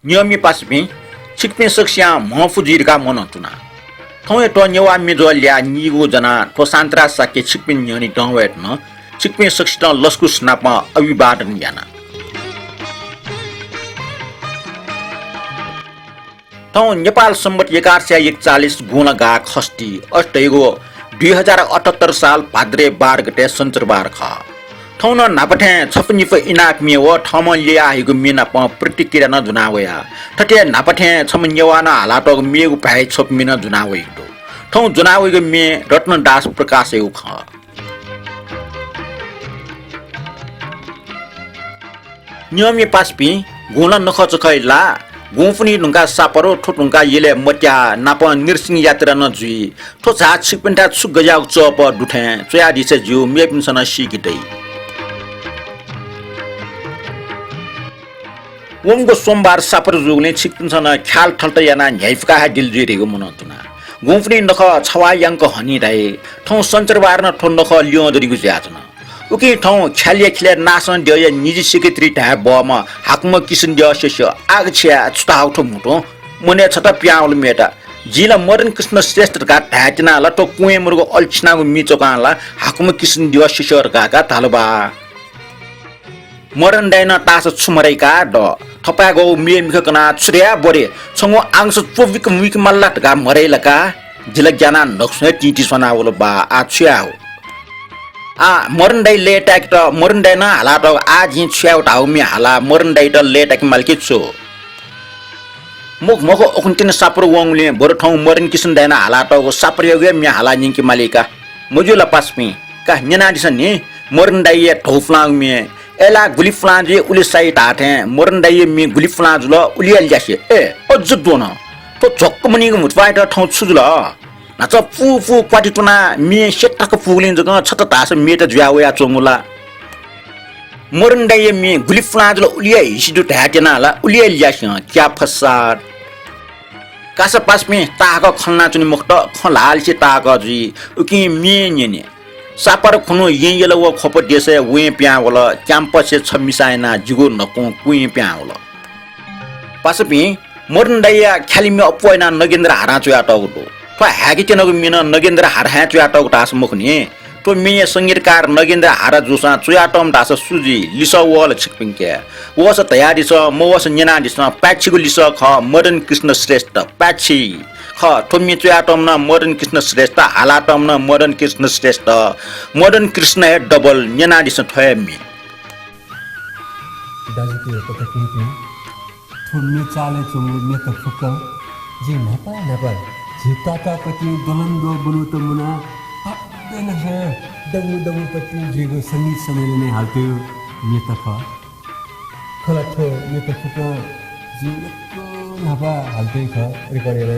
Nyomi paspi, chikpin saksia mahfujirka monotuna. Thong to Newa mizolia nigo jana to santra sake chikpin nyoni tongwet no, chikpin saksita lasku snapa avibadan yana. Thong Nepal Sambat 1141 गुणगा खस्टी अष्टैगो 2078 साल भाद्रे 12 गते सञ्चरबार ख ठौन नापठे छपनिफ इनाक मेव ठम लिया आइगु मिना प प्रतिक्रिया न जुनावया ठटे नापठे छम नेवाना हालाटो मेगु भाइ छप मिना जुनावइदो ठौ जुनावइगु मे रत्न दास प्रकाश एउ ख नियमी पासपि गुण नख चखैला गुफनी नुंगा सापरो ठुटुंगा येले मट्या नाप निरसिंह यात्रा न जुई ठो झा छिकपिन्टा छु गजाउ चप दुठे चया दिसे जिउ मेपिनसन सिकिदै वंगो सोमबार सापर जुगले छिकपिनसन ख्याल ठल्ट याना न्याइफका दिल जुइरेको मनतुना गुफनी नख छवा याङ्क हनी रहे ठौ सञ्चरबार न ठो नख लियो दरिगु ज्याचना उकी ठौ ख्यालिया खिले नासन दिय निजी सेक्रेटरी ढा बम हाकम किसन दिय शेष आग छ्या छुटाउ ठो मुटो मने छटा प्याउल मेटा जिला मदन कृष्ण श्रेष्ठ का ढाचना ल तो कुए मुरगो अल्छनागु मिचोकाला हाकम किसन दिय शेष का थालबा मरन डाइन तास छुमरैका ड थपागो मिमिखकना छ्र्या बरे छंगो आंस चोविक मिक मल्लाट का मरैलका जिला ज्ञाना नक्सने टिटी सनावल बा आछ्याउ मरन डाइ लेटाक त मरन डाइ न हाला त आज हि छ्याउ ठाउ मि हाला मरन डाइ त लेटाक मालके छु मुख मको ओखन्तिन सापर वंगले बरो ठौ मरन किसन डाइ न हाला त सापर योगे मि हाला निंकी मालिका मुजुला पासपि का न्याना दिसन नि मरन डाइ ठौफलाङ मि एला गुली फ्लांजे उली साइ ताथे मरन डाइ मि गुली फ्लांज ल उलियल जासे ए अझ दोन तो झक्क मनिको मुटवाइ त ठौ छुजुल नाच फु पाटिटुना मे सेटक फुलिन जग छत तास मेट ज्यावया चोंगुला मरन डाइ मे गुली फ्लांज ल उलिया हिसिदु ढाटेना ला उलियल जासे क्या फसार कासा पास में ताक खन्ना चुनि मुक्त खलाल से ताक जी उकी मे नेने सापर खुनु येल व खप देसे वे प्या वला क्याम्पस से छमिसायना जुगो नको कुइ प्या वला पासपि मरन डाइया ख्यालिमे अपवैना नगेन्द्र हारा चुया टगो तो हागी चनगु मिन नगेन्द्र हारा चुया टगो तास मुखनी तो मे संगीतकार नगेन्द्र हारा जुसा चुया टम दास सुजी लिस वल छिकपिंके वस तयारी छ म वस नेना दिस पाछिगु लिस ख मदन कृष्ण श्रेष्ठ पाछि ख थोमी चुया टम न मदन कृष्ण श्रेष्ठ हाला टम न मदन कृष्ण श्रेष्ठ मदन कृष्ण डबल नेना दिस थयमी दाजुको पटकनी थोमी चाले चुमु मे त फुक जे नेपाल जिताका प्रति दलन्दो बनु त मुना देन है दगु प्रति जेगो संगीत सम्मेलन हाल्थ्यो मे त खलथो मे त फुक जिको नभा हाल्थै ख रेकर्डेर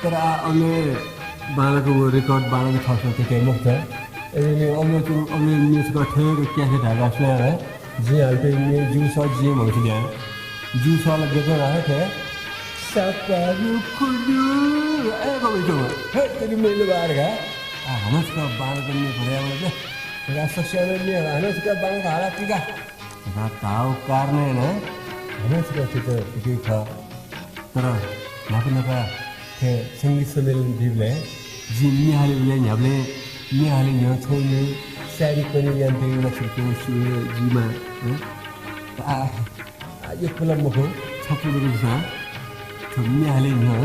तर अहिले बालाको रेकर्ड बालाको थर्सन त्यही मुक्त अहिले अहिले म्युजिक ठेर क्यासे ढाका सुनाएर जे हाल्थै मे जुस जे भन्छ दिया जुस वाला गएको रहे थे सपारु खुलु ए गयो हे तेरी मैले बाहर गा हमसका बालाको नि भर्या के राष्ट्रसेवा ने हमसका बालाको हाला टिका रा ताउ कारने न हमसका त्यो ख तर नका के संगीत सम्मेलन दिले जिम्मी हाले न्याबले नि हाले न्या छोले सारी पनि यान्ते नछको सुयो जिमा यो फिल्म मको छपुलो रुसा छम्मी हाले न्या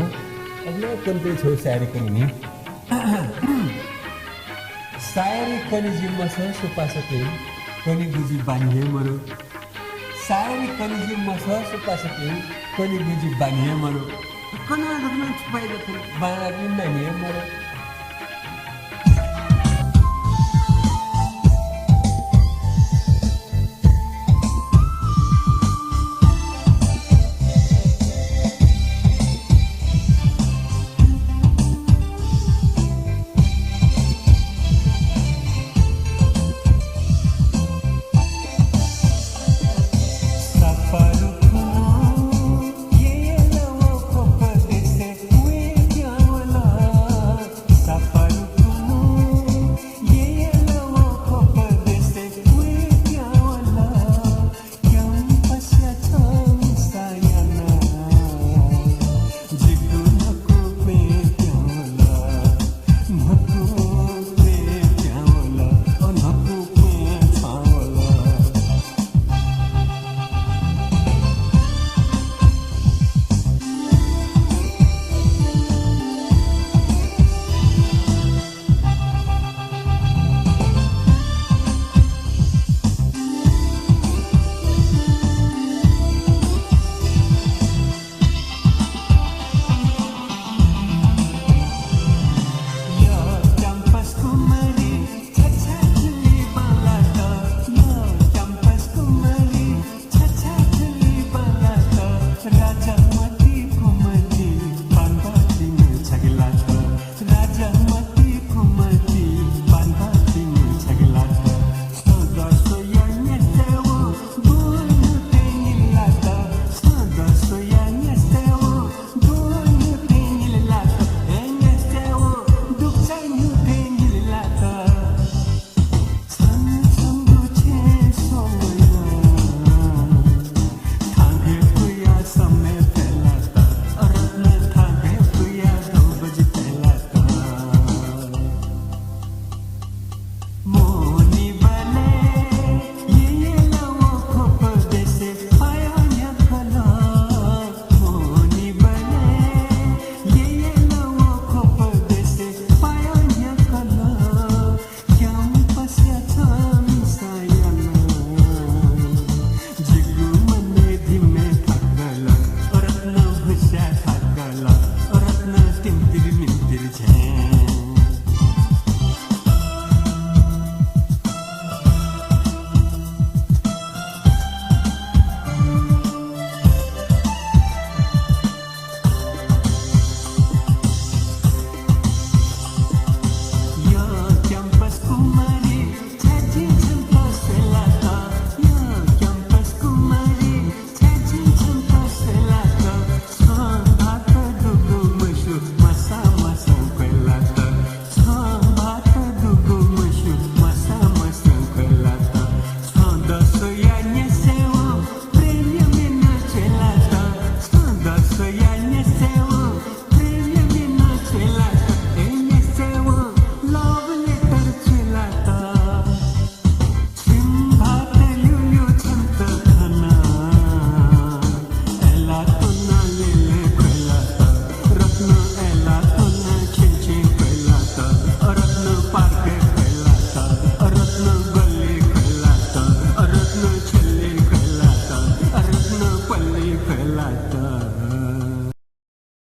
अब कन्ते छौ सारी पनि नि सारी पनि जिम्मा छ सुपासके पनि बुझी बान्हे मरो सारी पनि जिम्मा छ सुपासके पनि बुझी बान्हे मरो कना रत्न छुपाइ दथे बानी नानी मरो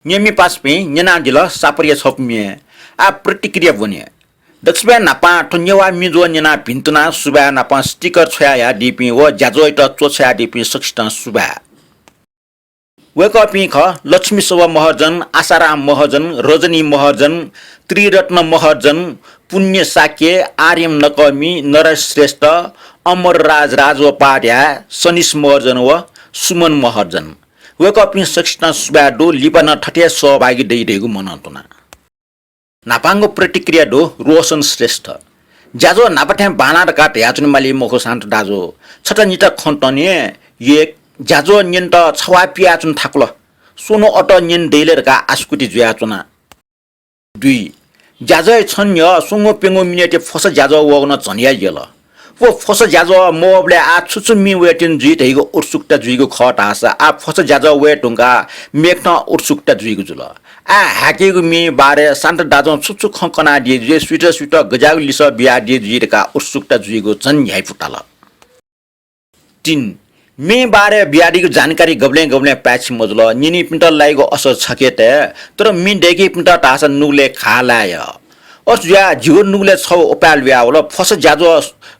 Nyemi paspi nyana dilo sapria sopmie a प्रतिक्रिया बने दक्षबा नापा ठन्यवा मिजो nyana pintuna suba napa sticker छया या डिपी व ज्याजो इट चोछया डिपी सक्षित सुबा वेकअपी ख लक्ष्मी सभा महर्जन आशाराम महर्जन रजनी महर्जन त्रिरत्न महर्जन पुण्य साक्य आर्यम नकमी नरेश श्रेष्ठ अमर राज राजोपाध्याय सनिस महर्जन व सुमन महर्जन वेकअपी सक्षित सुबा डो लिपन ठटे सहभागी दैरेगु मनन्तुना नापाङ्गो प्रतिक्रिया डो रोशन श्रेष्ठ ज्याजो नापाठ्या बाना काट याचुन माली मोखो शान्त दाजो छटा निटा खन्तने एक ज्याजो निन्त छवा पियाचुन थाक्लो सोनो अट निन डेलेरका आस्कुटी जुयाचुना 2 ज्याजो छन् य सोंगो पेंगो मिनेटे फस ज्याजो वगन झनिया गेल वो फस ज्याजो मोबले आ छुछु मि वेटिन जुइ दैगो उत्सुकता जुइगो खट आसा आ फस ज्याजो वेटुंगा मेक्न उत्सुकता जुइगो जुल आ हाकेगु मि बारे शान्त दाजो छुछु खकना दिए जे स्वीट गजागु लिस बिया दिए जुइरका उत्सुकता जुइगो जन ह्याइ फुटाल 3 मे बारे बियाडीको जानकारी गब्ले प्याछि मजल निनी पिन्टल लागेको असर छकेते तर मि डेकी पिन्ट टासा नुगले खालाय अस ज्या जिउ नुगले छ ओपाल बिया होला फस ज्याजो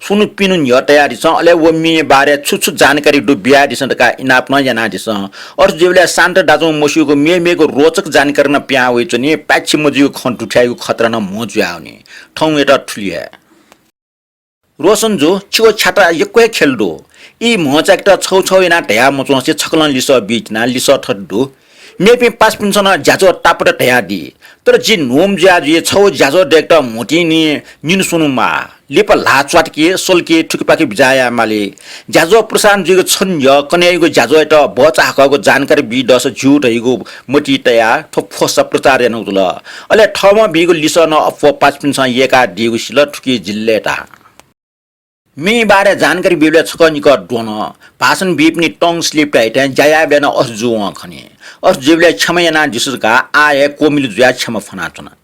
सुनु पिनु न्य तयारी छ अले व मि बारे छुछु जानकारी दु बिया दिसका इनाप न जना दिस अस जेबले शान्त दाजो मसिको मेको रोचक जानकारी न प्या होइ चनि प्याछि मजिको खन्टु ठ्याइको खतरा न मोजु आउने ठौ एटा ठुलिया रोशन जो छिगो छाटा यक्वे खेल्दो ई मोचाकटा छौ छौ इना ढया मोचोसे छकलन लिस बिटना लिस ठड्डो मेपि पास पिन्छन ज्याजो टापट ढया दि तर जि नोम ज्याजो छौ ज्याजो डेक्ट मोटिनी निन सुनुमा लिप लाचवाटकी सोलकी ठुकपाकी बिजाया माले ज्याजो प्रशान्त जिगो छन् य कन्याइगो ज्याजो एट बचाको जानकारी बि दस जुट हैगो मोटी तया थोफस प्रचार नउतुल अले ठमा बिगो लिस न अफ पास पिन्छन एका दिगो सिल ठुकी जिल्लेटा मी बारे जानकारी बिबले छकनिक डोन भाषण बिपनी टङ स्लिप टाइट जाया बेन असजु खने अस जिबले क्षमयना दिसुका आए कोमिल जुया क्षम फनाचना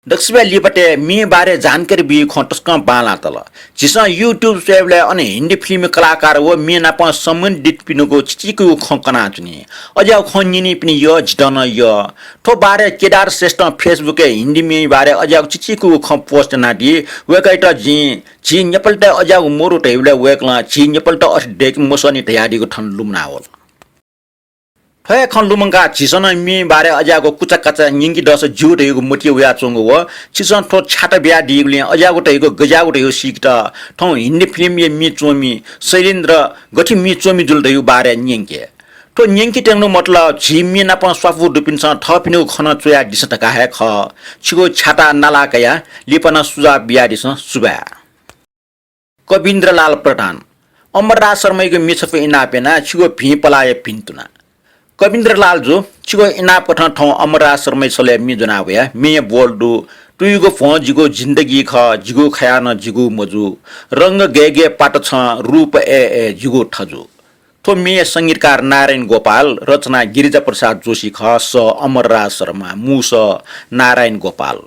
दक्षबे लिपटे मी बारे जानकारी बि खटस्क बाला तल जिस युट्युब सेबले अनि हिन्दी फिल्म कलाकार व मी नाप सम्बन्धित पिनुको चिचिको खकना चुनी अझ खनिनी पनि यो जिदन यो थो बारे केदार श्रेष्ठ फेसबुक हिन्दी मी बारे अझ चिचिको ख पोस्ट नादि वेकैट जी नेपालट अझ मोरु टेबले वेकला जी नेपालट अस डेक मोसनी तयारीको ठन लुमना हो फय खन लुमंगा छिसन मी बारे अझाको कुचा कचा निंगी दस जुटेको मोटी उया चंगो व छिसन थो छाटा बिया दिगले अझाको टेको गजाको टेको सिकटा ठौ हिन्दी फिल्म ये मी चोमी शैलेन्द्र गठी मी चोमी जुल्दैउ बारे निंगे तो निंगी टेंगनो मतलब झिमी नाप स्वाफु दुपिन्छ थपिनु खन चोया दिसटका हे ख छिगो छाटा नालाकया लिपना सुजा बिया दिस सुबा कविन्द्रलाल प्रधान अमरराज शर्माको मिछफे इनापेना छिगो भि पलाए पिन्तुना कविन्द्रलाल जो छिगो इना पठन ठौ अमरराज शर्मा सले मि जनावया मे बोल्डु तुइगो फोन जिगो जिन्दगी ख जिगो खयान जिगो मजु रंग गेगे पाट छ रूप ए जिगो ठजु थो मे संगीतकार नारायण गोपाल रचना गिरिजा प्रसाद जोशी ख स अमरराज शर्मा मुस नारायण गोपाल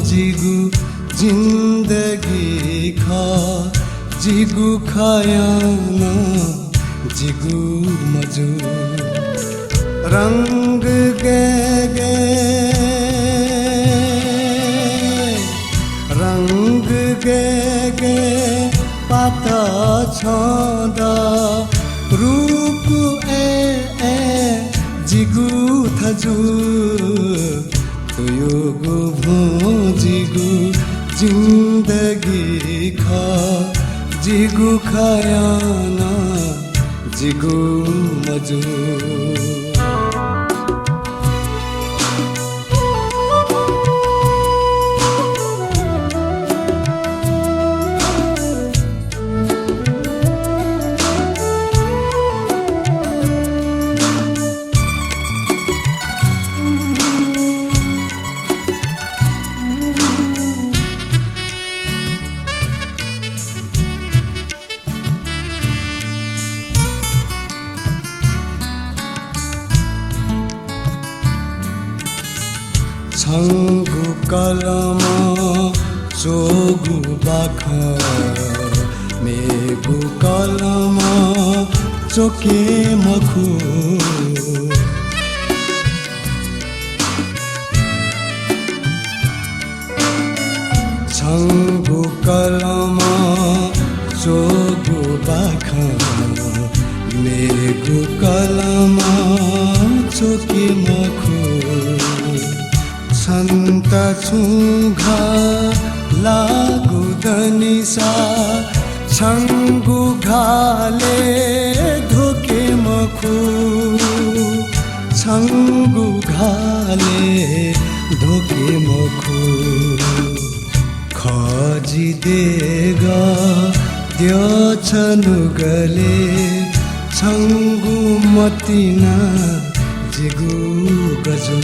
जिगु जिन्दगी खा जिगु खायान जिगु मजु रंग गे गे रंग गे गे पाता छदा रूप ए जिगु थजु तुयुगु भोजिगु जिन्दगी खा जिगु खायाना जिगु मजु छङ्गु कलम चोगु बाख मेगु कलम चोके मखु छङ्गु कलम चोगु बाख मेगु कलम चोके मखु छन्त छुघा लागु दनिसा छङ्गु घाले धोके मखु छङ्गु घाले धोके मखु खजी देगा त्यो छनु गले छङ्गु मतिना जिगु गजु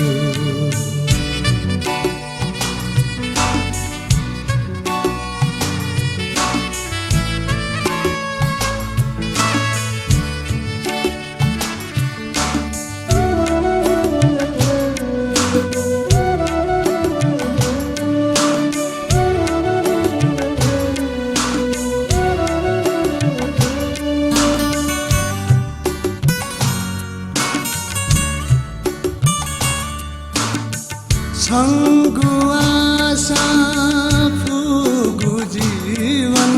छङ्गु आशा फुगु जीवन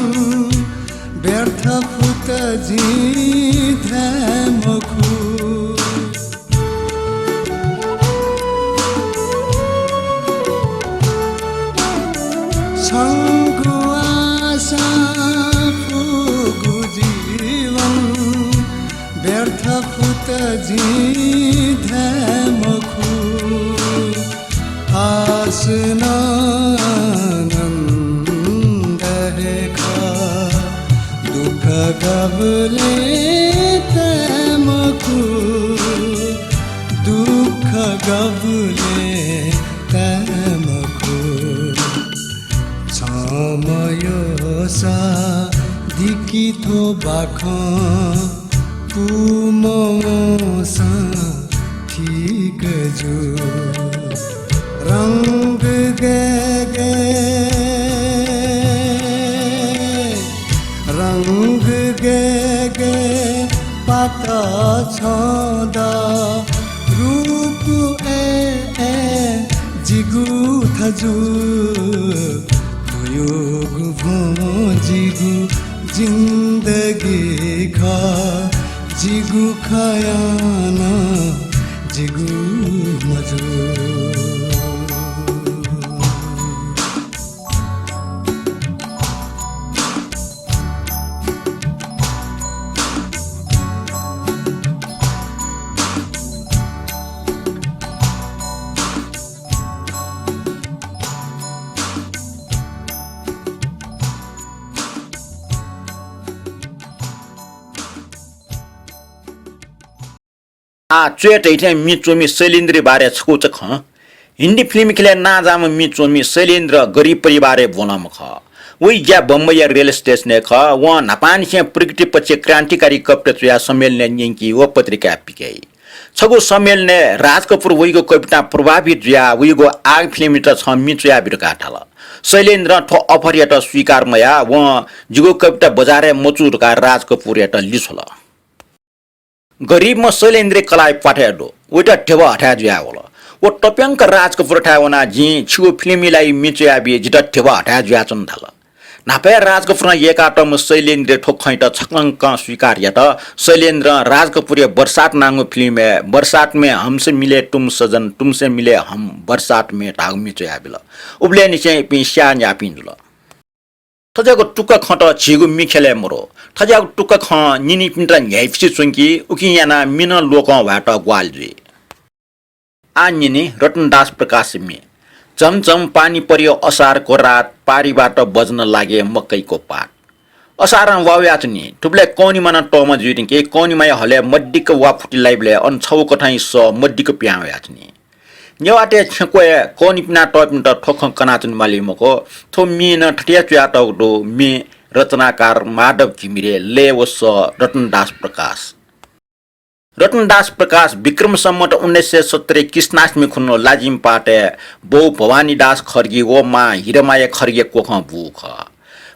व्यर्थ फुत जिधे मखु छङ्गु आशा फुगु जीवन व्यर्थ फुत जिधे मखु आसनन्द रेखा दुःख गबले तमकु दुःख गबले तमकु समय सा दिकी थो बाख पुमसा ठीक जो रंग गे रंग गे पाता छदा रूप ए जिगु थजु योग भो जिगु जिंदगी खा जिगु खयाना जिगु मजु चुएट इथे मी चोमी शैलेन्द्र बारे छको ख हिंदी फिल्म खेले ना जाम मी चोमी शैलेन्द्र गरीब परिवार बोनम ख वही ज्या बम्बई रेल स्टेशन ख व नपानी से प्रगति पछि क्रांतिकारी कविता चुया सम्मेलन निंकी वो पत्रिका पिके छगो सम्मेलन राज कपूर वही को कविता प्रभावित जुया वही को आग फिल्म त छ मी चुया बिरका थाल शैलेन्द्र ठो अफरियत स्वीकार मया व जुगो कविता बजारे मचुर का राज कपूर एट लिसोला गरीब म शैलेन्द्र कलाई पाठ्याडो ओटा ठेवा हटा जुया होला वो टप्यांक राज कपूर ठावना जी छिगो फिल्मीलाई मिचुया बि जित ठेवा हटा जुया चन थाल नापे राज कपूर एकाटम शैलेन्द्र ठोखैट छकंक स्वीकार या त शैलेन्द्र राज कपूर बरसात नांगो फिल्म में बरसात में हमसे मिले तुम सजन तुमसे मिले हम बरसात में टाग मिचुया बिल उबले निचे पिस्या न्यापिन ल थजाको टुक्का खट छिगु मिखेले मरो थजाको टुक्का ख निनी पिन्ट्रा न्याइफिसि चुंकी उकि याना मिन लोक भाट ग्वालजी आनिनी रतनदास प्रकाश में चमचम पानी पर्यो असारको रात पारीबाट बज्न लागे मकैको पात असार वाव्याचनी टुब्ले कौनी मन टोम जुटिके कौनी माया हले मड्डीक वा फुटी लाइबले अन छौ कठाई स मड्डीक प्याव्याचनी नेवाटे छकोए कौनी पिना टपिन त ठोख कनाचन मालिमको थो मिन ठटिया च्या टो मी रचनाकार माधव घिमिरे ले वस रतनदास प्रकाश रतनदास प्रकाश विक्रम सम्मत 1970 कृष्णाष्टमी खुन्नो लाजिम पाटे बौ भवानी दास खर्गी ओ मा हिरमाया खर्गे कोख बुख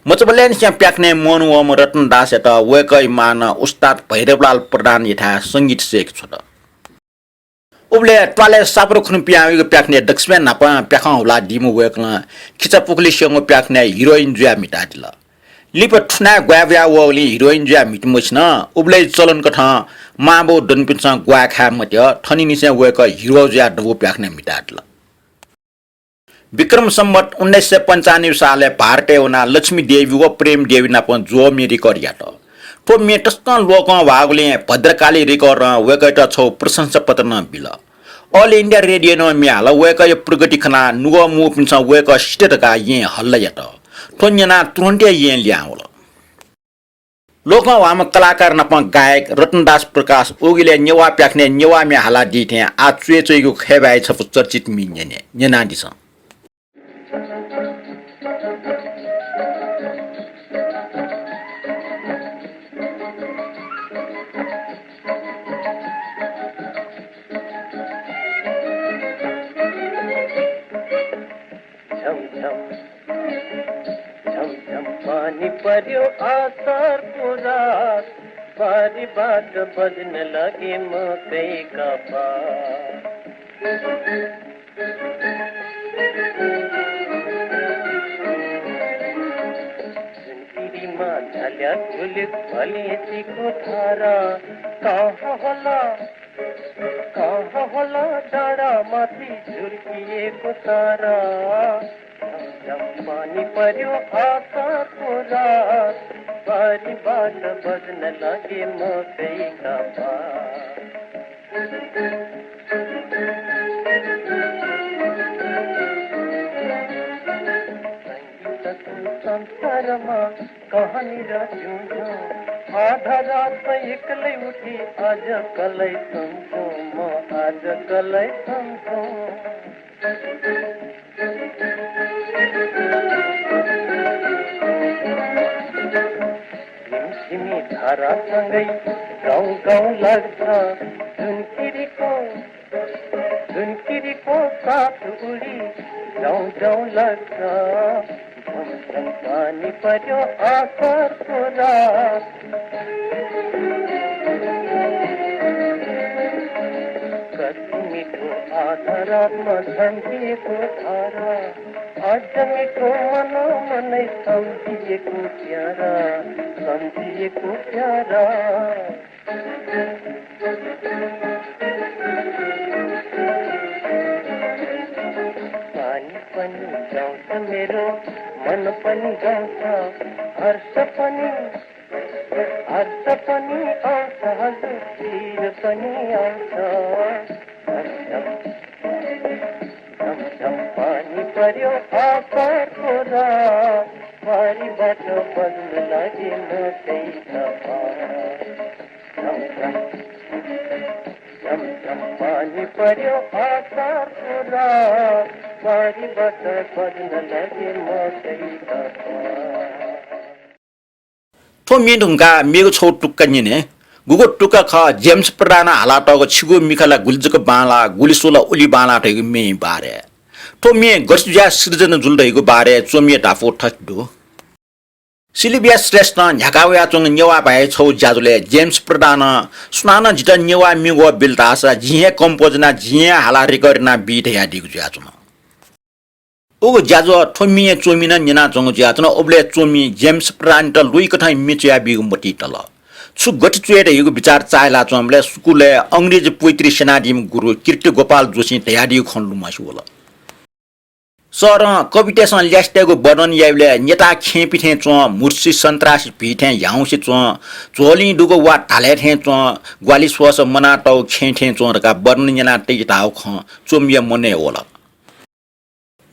मचबल्यान स्या प्याक्ने मनु ओम रतनदास एट वेकै मान उस्ताद भैरवलाल प्रधान यथा संगीत शेख छोड उबले ट्वाले साप्रो खुन पियागो प्याक्ने दक्षिण नापा प्याखा होला दिमु वेकला खिचा पुकली सेंगो प्याक्ने हिरोइन जुया मिटादिल लिप ठुना ग्वाव्या वली हिरोइन जुया मिटमुछ न उबले चलन कथा माबो दनपिन्छ ग्वा खा मत्य ठनी निसे वेक हिरो जुया डबु प्याक्ने मिटादिल विक्रम सम्मत 1995 साले भारतीय उना लक्ष्मी देवी व प्रेम देवी नापन जो मे रिकॉर्ड यात तो मे टस्कन लोक भागले भद्रकाली रिकॉर्ड वेकट छौ प्रशंसा पत्र न बिल ऑल इंडिया रेडियो न मे हाल वेक प्रगति खना नुगो मु पिन्छ वेक स्टेट का ये हल्ल यात तो न्यना तुरन्ते ये ल्याउल लोक वाम कलाकार नपन गायक रतनदास प्रकाश ओगिले नेवा प्याख्ने नेवा मे हाला दिथे आ चुएचुइगु खेबाइ छ चर्चित मिन्ने नेना दिस पानी पर्यो आसार पूरा बारी बात बजने लगी मकई का पार माँ झल्या झुलिक भली को थारा कहाँ होला डाँडा माथि झुर्किएको तारा पानी पर्यो आकाशको रात बारीबाट बज्न लागे मकैका पात संसारमा कहाँनिर जिउँछौ आधा रात एक्लै उठी आज कलै सम्झौ म आज कलै सम्झौ झिमझिमी धारासँगै गाउँ गाउँ लाग्छ झुनकिरीको साथ उडी जाउँ जाउँ लाग्छ झमझम पानी पर्यो आकाशको रात कति मिठो आधा रातमा झम्किएको धारा अझ मिठो मनै सम्झिएको प्यारा पानी पनि गाउँछ मेरो मन पनि गाउँछ हर्ष पनि आउँछ हजुर तिर पनि आउँछ झमझम पानी पर्यो आकाशको रात बारीबाट बज्न लागे मकैका पात झमझम पानी पर्यो आकाशको रात बारीबाट बज्न लागे मकैका पात थो मेढुङ्गा मेगो छौ टुक्का निने गुगो टुक्का ख जेम्स प्रधान हालाटको छिगो मिखला गुल्जको बाला गुलिसोला उली बाला ठेगु मे बारे तो मे गसुजा सृजन जुल्दैको बारे चोमिए टाफो ठट्दो सिलिबिया श्रेष्ठ झकाव्या चोङ नेवा भए छौ जाजुले जेम्स प्रधान सुनाना जिता नेवा मिगो बिलदासा जिहे कम्पोजना जिहे हाला रेकर्डना बीट या दिगु जाजुन ओगो जाजो थोमिए चोमिना नेना चोङ जाजुन ओबले चोमी जेम्स प्रधान त लुइ कठै मिचिया बिगु मटी तल छु गति चुएट हिगु विचार चाइला चोमले स्कुले अंग्रेजी पोइत्री सेनादिम गुरु कीर्ति गोपाल जोशी तयारी खन्लु मासुला सर कवितासँग ल्यास्टेको वर्णन याइले नेता खेपिथे चो मुर्सी सन्त्रासी पिथे याउसी चो झोली डुगो वा ढाले थे चो ग्वाली स्वस मना टौ खेथे चो रका वर्णन नेना टेक ताउ ख चोमिया मने होला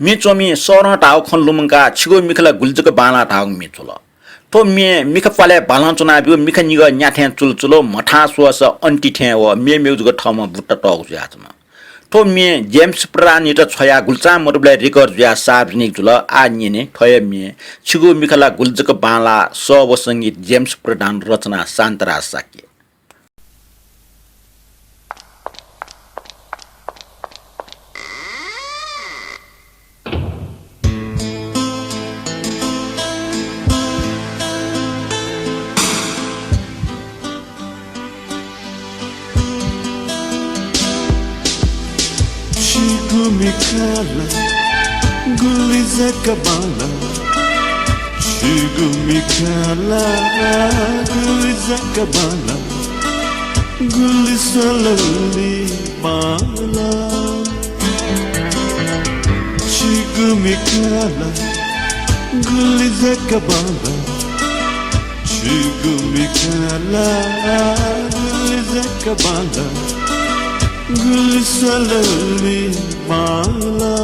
मि चोमी सर टाउ खन लुमका छिगो मिखला गुल्जको बाला टाउ मिचोला तो मे मिख पाले बालन चुना बिउ मिख निग न्याथे चुलचुलो मठा स्वस अन्टी थे व मे म्युजिक ठम बुट्टा टक ज्याचमा तो मे जेम्स प्रधान त छया गुल्चा मरुबले रेकर्ड ज्या सार्वजनिक जुल आ निने थय मे छिगु मिखला गुल्जक बाला सब संगीत James Pradhan Rachana शान्तरा Sakya Chigumikala Gulizakabala Chigumikala Gulizakabala Gulisalali Bala Chigumikala Gulizakabala Chigumikala Gulizakabala Gulisalali Bala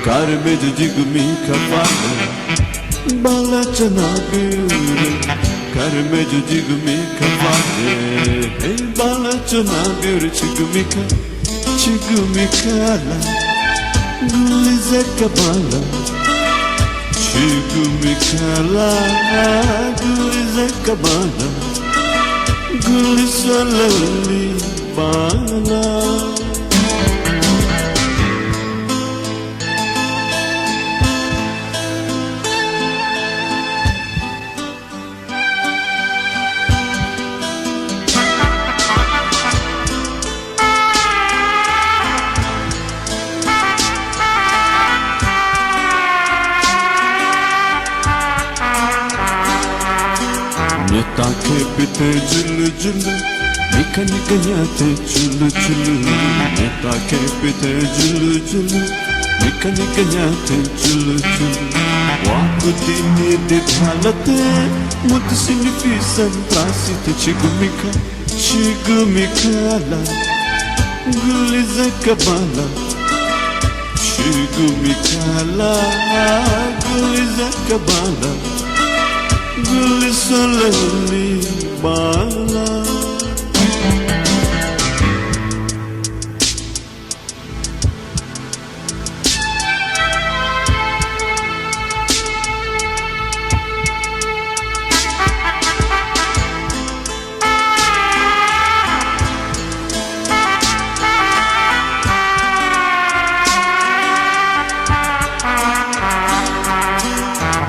Karme jigumi kabala Bala chanabir Karme jigumi kabale Bala chanabir Chigumikala Gulizakabala Chigumikala Gulizakabala Gulisalali Bala Netake pite julu julu Nika nika nyate julu julu Netake pite julu julu Nika nika nyate julu julu Waku dini dithalate Mutu sinifisan prasita Chigumika Chigumikala Gulizakabala Chigumikala Gulizakabala Gulisalali Bala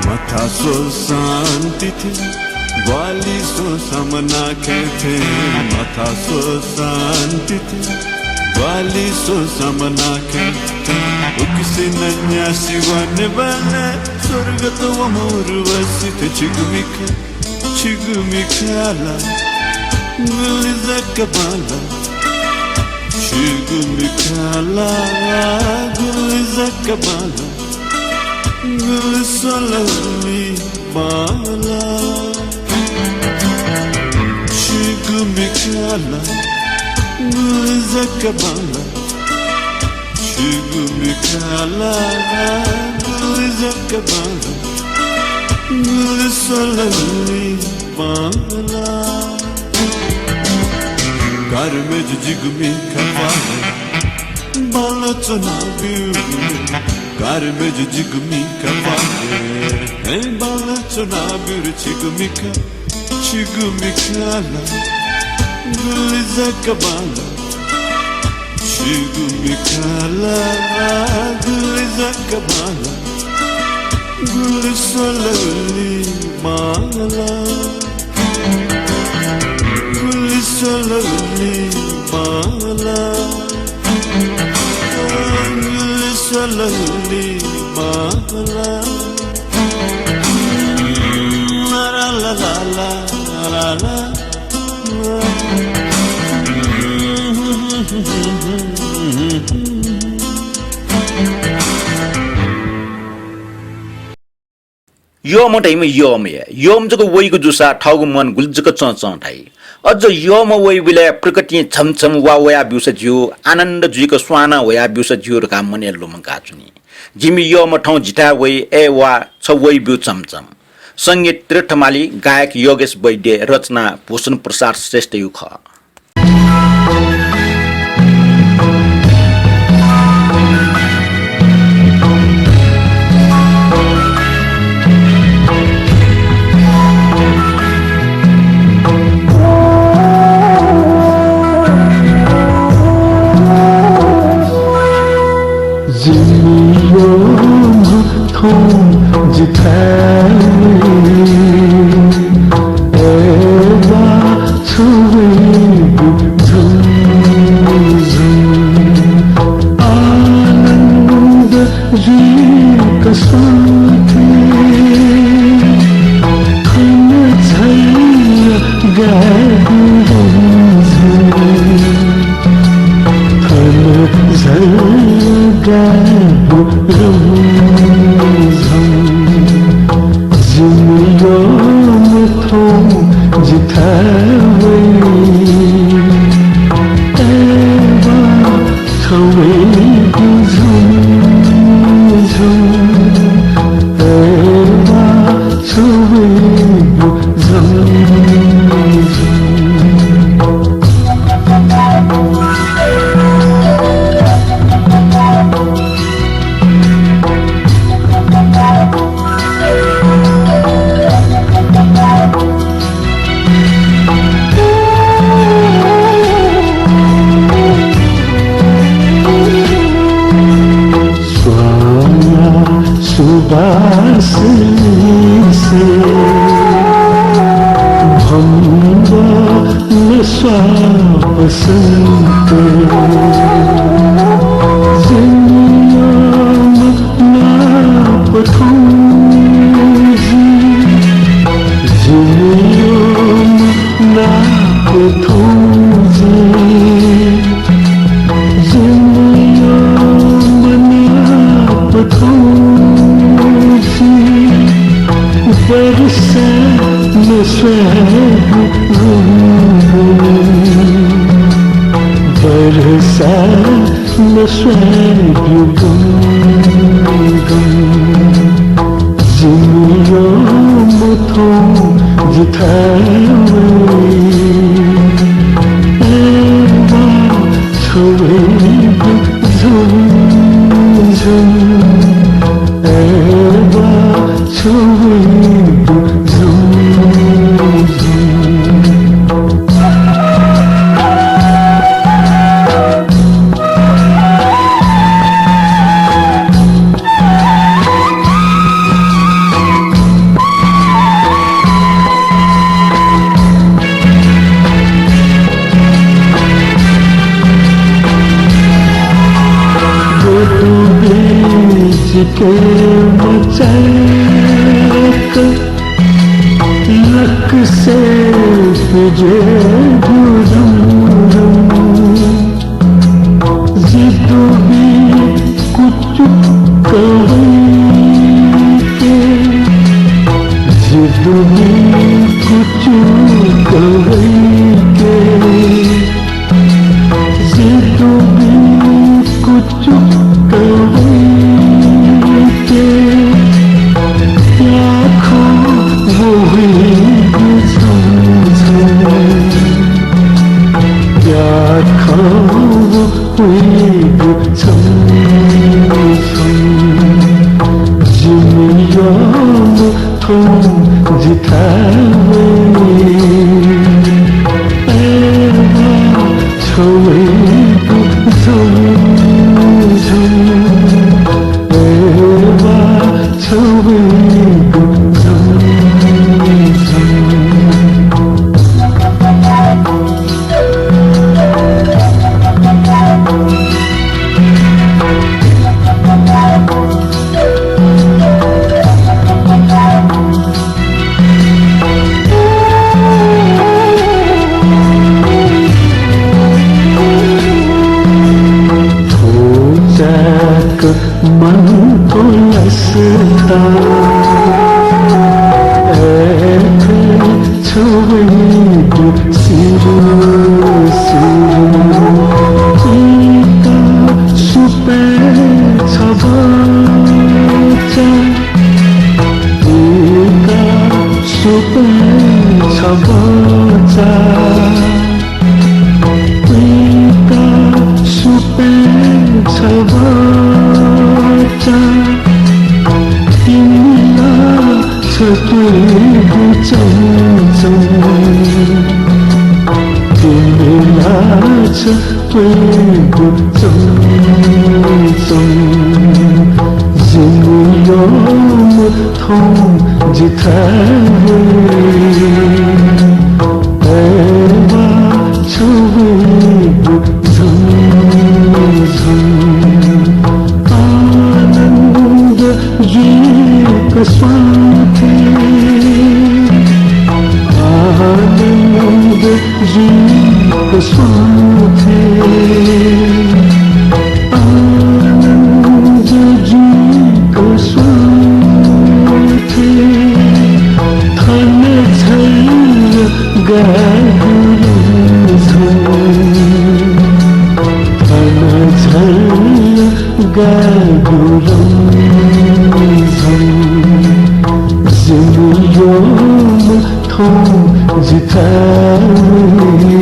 Matha so santi the Gwali so samana khe Matha so santi the Gwali so samana khe Ukisi nanya siwane bale Sorgato amor vasite Chigumikala Gulizakabala Chigumikala Gulizakabala Gulisalali Bala Chigumikala Gulizakabala Chigumikala Gulizakabala Gulisalali Bala Karme jigumi kabala Bala chanabiru Karme jigumi kabale Bala chanabir Chigumikala Gulizakabala Chigumikala Gulizakabala Gulisalali Bala Gulisalali Bala Gulisalali Bala La la la la la la Yom time yom ye yom joko woi ko jusa thaugo man guljaka chon thai अझ यम वै बिले प्रकृति छमछम वा वया बिउस जिउ आनन्द जुइको sauna वया बिउस जिउ काम मने लुमका चुनी जिमी यम ठौ जिता वै ए वा छ वै बिउ छमछम संगीत त्रिठमाली गायक योगेश वैद्य रचना Bhushan Prasad Shrestha युख Jitai eva chui Swati आनंद जीको स्वाथे आज जीको स्वाथे थन छल गागुलो थन छल गागुलो जियोमा थो जितावे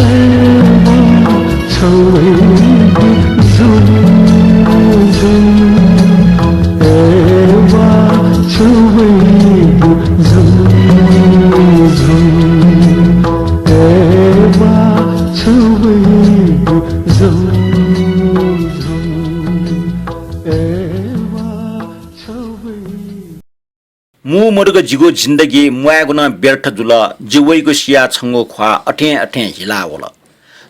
एवा छौै झुम झुम एवा छौै झुम झुम एवा छौै झुम झुम एवा छौै मु मरुको जिगो जिन्दगी मुयागुन व्यर्थ जुल जिवैको सिया छङ्गो ख्वा अठे अठे हिला होल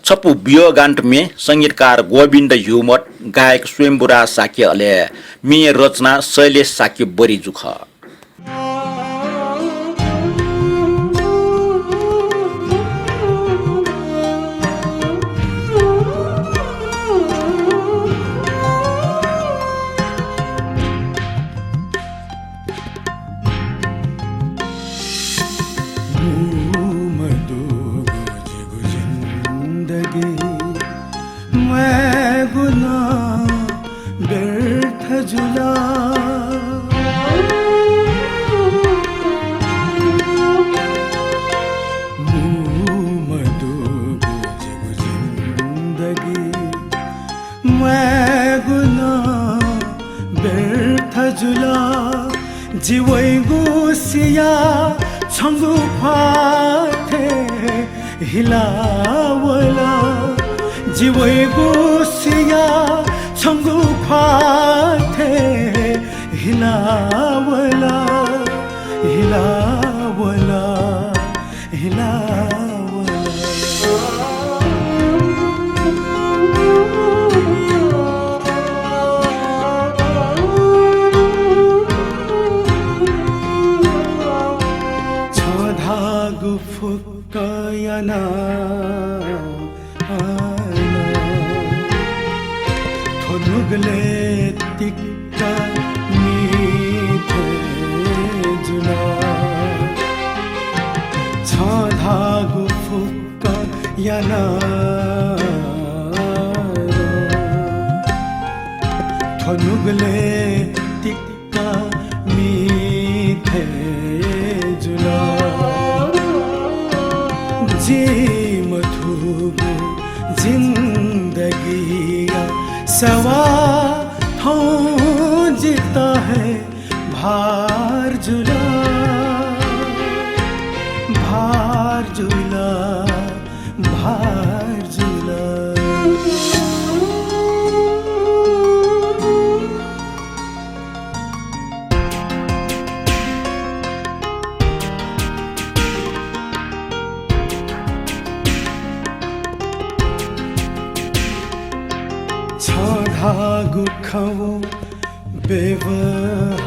छप्पु बियो गान्टमे संगीतकार गोविन्द ह्युमट गायक स्वयम्बुरा साक्य अले मे रचना शैलेश साक्य बरी जुख जिवैगु सिया छङ्गु फाथे हिलावला जिवैगु सिया छङ्गु फाथे हिलावला हिलावला हिलावला फुक्कयना थोनुगले तिक्का मीठे जुला छाधागु फुक्कयना थोनुगले तिक्का मीठे जुला जी मधुगो जिंदगिया सवा थो जीता है भार जुला भार जुला भार जुला धागु खवो बेवहार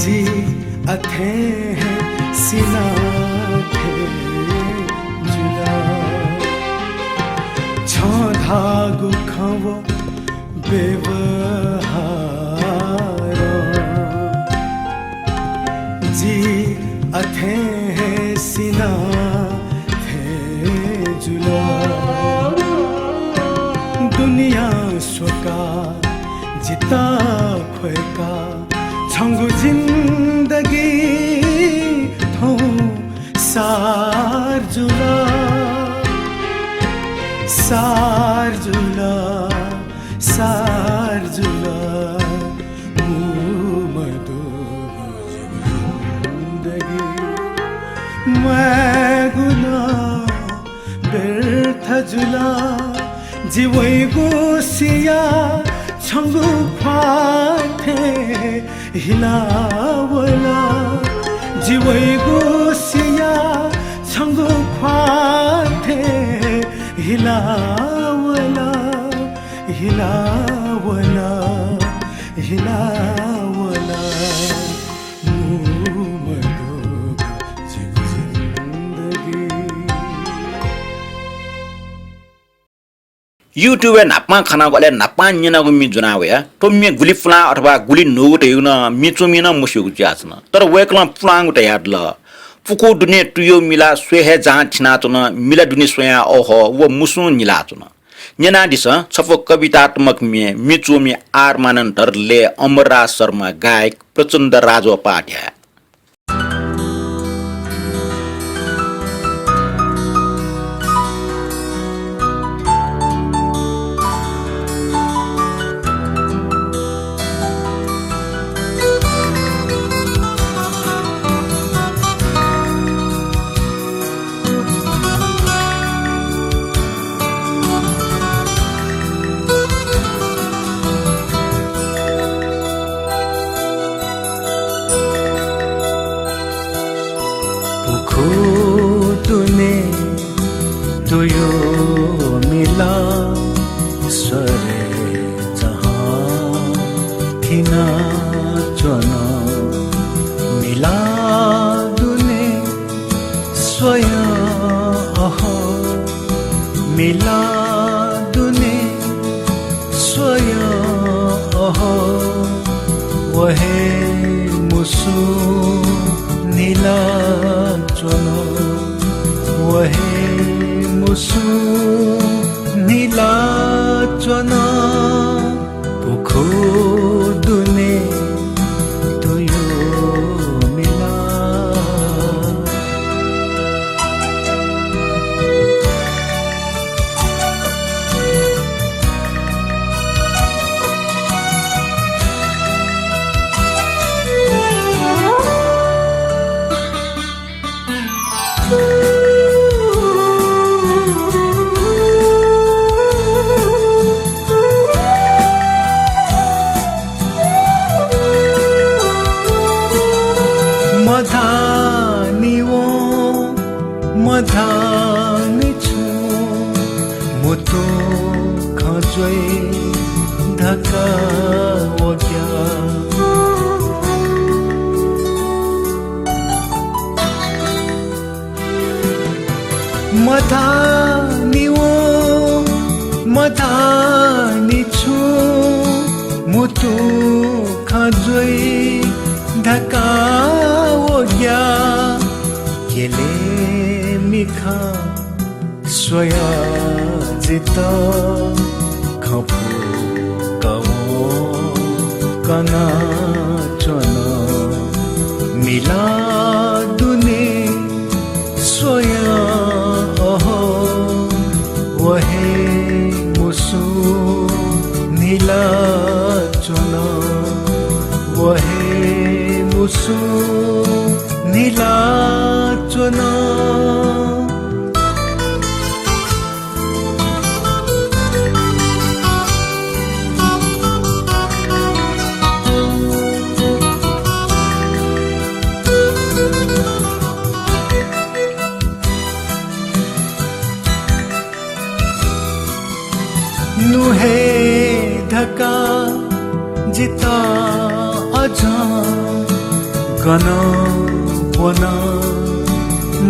जी अथे है सिना थे जुला धागु खवो बेवहार जी अथे है सिना जुला दुनिया स्वका जिता खोका छङ्गु जिन्दगी थौ सार जुला सार जुला सार जुला मदो जिन्दगी मैं गुना व्यर्थ जुला जिवैगु सिया छङ्गु फाथे हिलावला जिवैगु सिया छङ्गु फाथे हिलावला हिलावला हिलावला युट्युबे नाप्पा खाना गले नाप्पा निनागु मि जुनावे तो मि गुली फुला अथवा गुली नोगु तेउन मिचो मिना मुस्युगु जाछन तर वेकला फुलांगु त यादल पुको दुने तुयो मिला स्वेहे जहाँ छिना चुन मिला दुने स्वया ओहो वो मुसु निला चुन न्यना दिस छफो कवितात्मक मिचो मि आर मानन्तरले अमरा शर्मा गायक प्रचण्ड राजो पाट्या तूने तुयो मिला स्वरे जहाँ थिना चुना मिला तूने स्वयं अहो मिला तूने स्वयं अहो वह मुसु नीला चुना वह मुसु नीला चुना पुखो दुने तुयो मिला मधानी छु मुतो खजोई धक्का वो क्या मधानी छु मुतो खजोई धक्का वो क्या केले मिखा स्वया जिता खपु कवो कना चना मिला दुने स्वया अहो वहे मुसु नीला चना वहे मुसु नीला चुना नुहे धक्का जिता अझा गना बना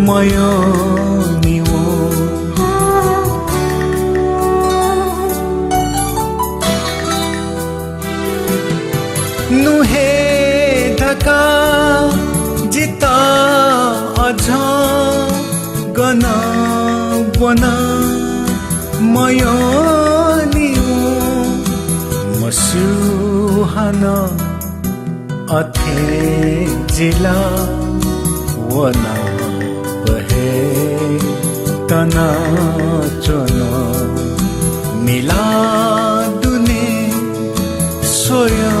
मयो निवो नुहे धक्का जिता अझा गना बना मयो निवो मसुहाना अथे जिला वना बहे तना चुना मिला दुने सोया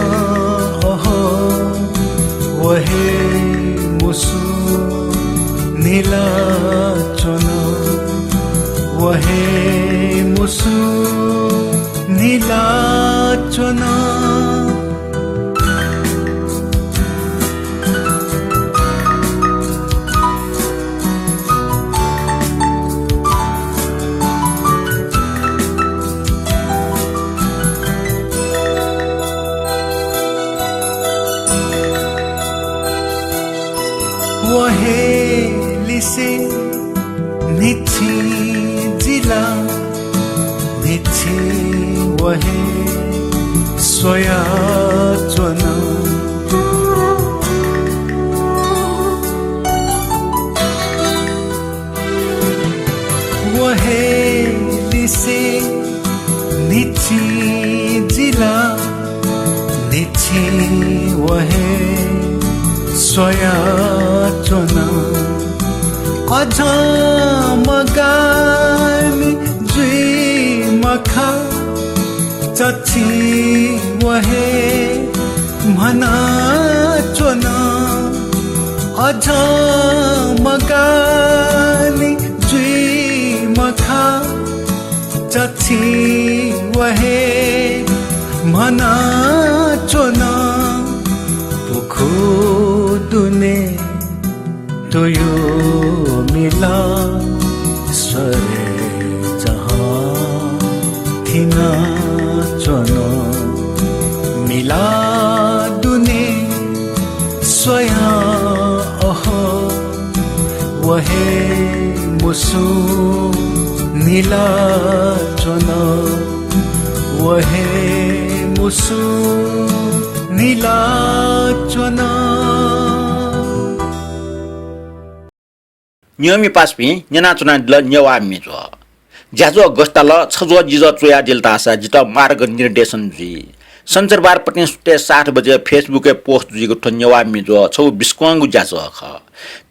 अहो वहे मुसु नीला चुना वहे मुसु नीला चुना वहे लिसे निची जिला निची निछि वहे सोया चोना वहे लिसे निछि जिला निछि वहे सोया चोना अझ मगानी जुई मखा चची वहे मना चोना अझ मगानी जुई मखा चची वहे मना चोना पुखो दुने तो यो मिला सरे जहाँ थिना चोनो मिला दुने स्वया अहो वहे मुसु नीला चोनो वहे मुसु नीला चोनो नियमी पासपी न्याना चुना दिल नेवा मिजो ज्याजो गस्ताल छजो जिजो चोया दिलता सा जित मार्ग निर्देशन जी संचारबार पटिन सुते 7 बजे फेसबुके पोस्ट जुइको ठो नेवा मिजो छौ बिस्कोंगु ज्याजो ख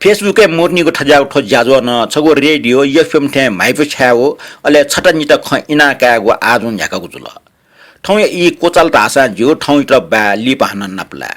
फेसबुके मोर्नीको ठजाउ ठो ज्याजो न छगो रेडियो एफएम थे माइपो छ्याओ अले छटनित ख इना कागो आजुन झ्याकागु जुल ठौ इ कोचाल तासा जिउ ठौ इट बा लिपाहन नपला